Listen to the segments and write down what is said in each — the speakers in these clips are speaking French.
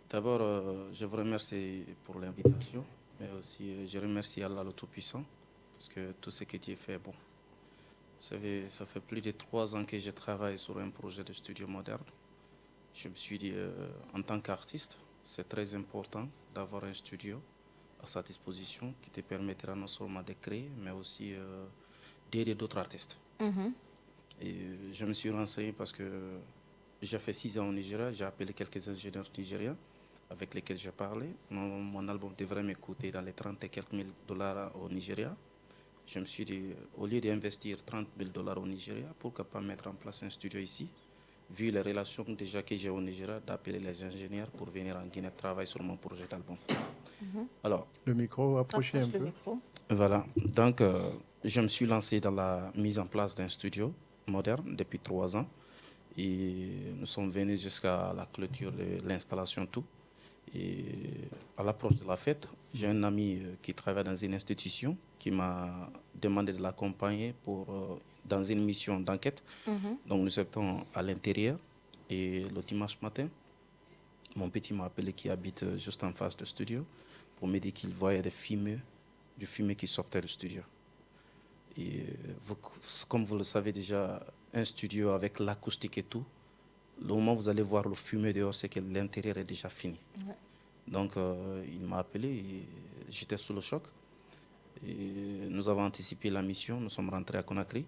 D'abord, je vous remercie pour l'invitation, mais aussi je remercie Allah le Tout-Puissant, parce que tout ce que Dieu fait est bon. Vous savez, ça fait plus de 3 ans que je travaille sur un projet de studio moderne. Je me suis dit, en tant qu'artiste, c'est très important d'avoir un studio à sa disposition qui te permettra non seulement de créer, mais aussi d'aider d'autres artistes. Mhm. Et je me suis renseigné parce que j'ai fait 6 ans au Nigeria, j'ai appelé quelques ingénieurs nigériens avec lesquels j'ai parlé. Mon album devrait me coûter dans les 30 et quelques mille dollars au Nigeria. Je me suis dit, au lieu d'investir 30 000 dollars au Nigeria, pourquoi pas mettre en place un studio ici, vu les relations déjà que j'ai au Nigeria, d'appeler les ingénieurs pour venir en Guinée travailler sur mon projet d'album. Mhm. Alors, Le micro, approchez un Rapproche le peu. micro. voilà, donc je me suis lancé dans la mise en place d'un studio moderne depuis 3 ans et nous sommes venus jusqu'à la clôture de l'installation tout. Et à l'approche de la fête, j'ai un ami qui travaille dans une institution qui m'a demandé de l'accompagner dans une mission d'enquête. Mhm. Donc nous étions à l'intérieur et le dimanche matin, mon petit m'a appelé qui habite juste en face du studio pour me dire qu'il voyait du fumée qui sortait du studio. Et comme vous le savez déjà, un studio avec l'acoustique et tout, le moment où vous allez voir le fumée dehors, c'est que l'intérieur est déjà fini. Ouais. Donc il m'a appelé et j'étais sous le choc. Et nous avons anticipé la mission, nous sommes rentrés à Conakry.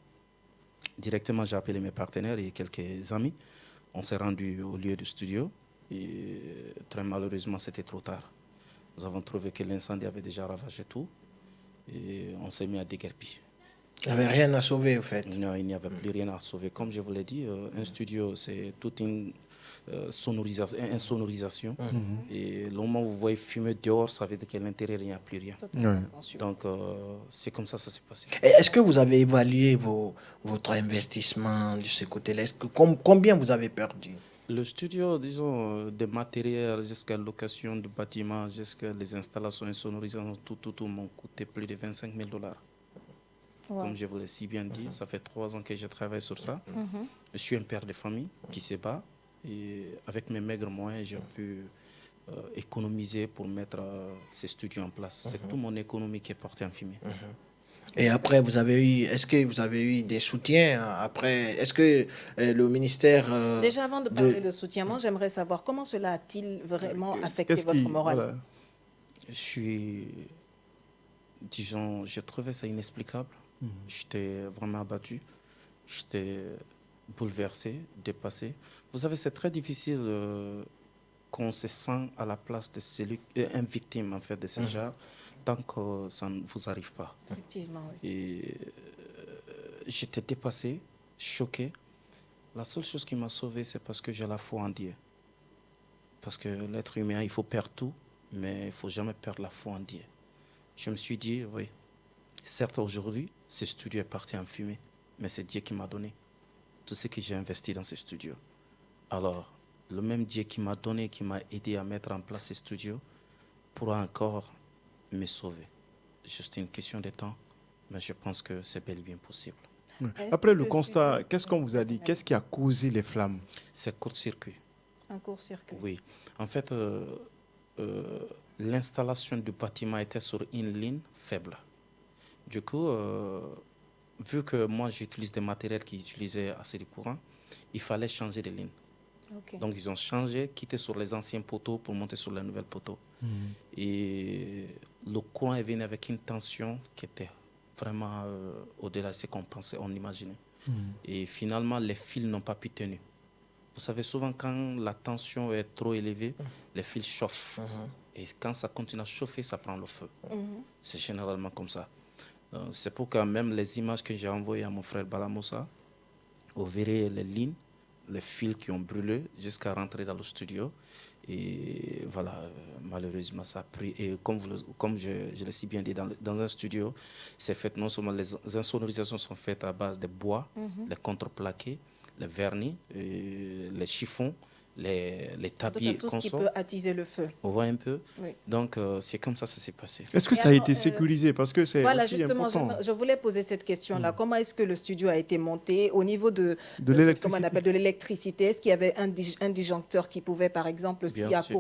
Directement, j'ai appelé mes partenaires et quelques amis. On s'est rendu au lieu du studio et très malheureusement, c'était trop tard. Nous avons trouvé que l'incendie avait déjà ravagé tout et on s'est mis à déguerpir. Il n'y avait rien à sauver, au fait. Non, il n'y avait plus rien à sauver. Comme je vous l'ai dit, un studio, c'est toute une sonorisation. Et le moment où vous voyez fumer dehors, ça veut dire qu'à l'intérieur, il n'y a plus rien. Ouais. Donc, c'est comme ça s'est passé. Et est-ce que vous avez évalué votre investissement de ce côté-là? Combien vous avez perdu? Le studio, disons, des matériels jusqu'à la location de bâtiments, jusqu'à les installations et sonorisations, tout m'ont coûté plus de 25 000 dollars. Wow. Comme je vous l'ai si bien dit, ça fait 3 ans que je travaille sur ça. Mhm. Je suis un père de famille qui se bat et avec mes maigres moyens, j'ai pu économiser pour mettre ces studios en place. C'est toute mon économie qui est portée en fumée. Et après, est-ce que vous avez eu des soutiens après? Est-ce que le ministère Déjà, avant de parler de soutien, moi, j'aimerais savoir comment cela a-t-il vraiment affecté Qu'est-ce votre qui... morale? voilà. J'ai trouvé ça inexplicable. J'étais vraiment abattu. J'étais bouleversé, dépassé. Vous savez, c'est très difficile qu'on se sent à la place de une victime en fait de ce genre tant que ça ne vous arrive pas. Effectivement, oui. Et j'étais dépassé, choqué. La seule chose qui m'a sauvé, c'est parce que j'ai la foi en Dieu. Parce que l'être humain, il faut perdre tout, mais il ne faut jamais perdre la foi en Dieu. Je me suis dit, oui, certes aujourd'hui, ce studio est parti en fumée, mais c'est Dieu qui m'a donné tout ce que j'ai investi dans ce studio. Alors, le même Dieu qui m'a donné, qui m'a aidé à mettre en place ce studio, pourra encore me sauver. Juste une question de temps, mais je pense que c'est bel et bien possible. Ouais. Est-ce Après que le le constat, studio- qu'est-ce qu'on vous a dit? Qu'est-ce qui a causé les flammes? C'est court-circuit. Un court-circuit. Oui. En fait, l'installation du bâtiment était sur une ligne faible. Du coup, vu que moi j'utilise des matériels qui utilisaient assez de courant, il fallait changer de ligne. Ok. Donc ils ont changé, quitté sur les anciens poteaux pour monter sur les nouvelles poteaux. Et le courant est venu avec une tension qui était vraiment au-delà de ce qu'on pensait, on imaginait. Et finalement, les fils n'ont pas pu tenir. Vous savez, souvent quand la tension est trop élevée, les fils chauffent. Et quand ça continue à chauffer, ça prend le feu. Mhm. C'est généralement comme ça. C'est pourquoi même les images que j'ai envoyées à mon frère Balamoussa, vous verrez les lignes, les fils qui ont brûlé jusqu'à rentrer dans le studio. Et voilà, malheureusement, ça a pris. Et comme je l'ai si bien dit, dans un studio, c'est fait non seulement les insonorisations sont faites à base de bois, les contreplaqués, les vernis, les chiffons, les En tout cas, tapis tout ce qui consorts. peut attiser le feu. On voit un peu. Oui. Donc, c'est comme ça s'est passé. Est-ce que Et ça a alors, été sécurisé? Parce que c'est Voilà, aussi justement, important. je voulais poser cette question-là. Comment est-ce que le studio a été monté au niveau de De l'électricité. comment on appelle, de l'électricité? Est-ce qu'il y avait un disjoncteur qui pouvait, par exemple, s'il y a Bien sûr.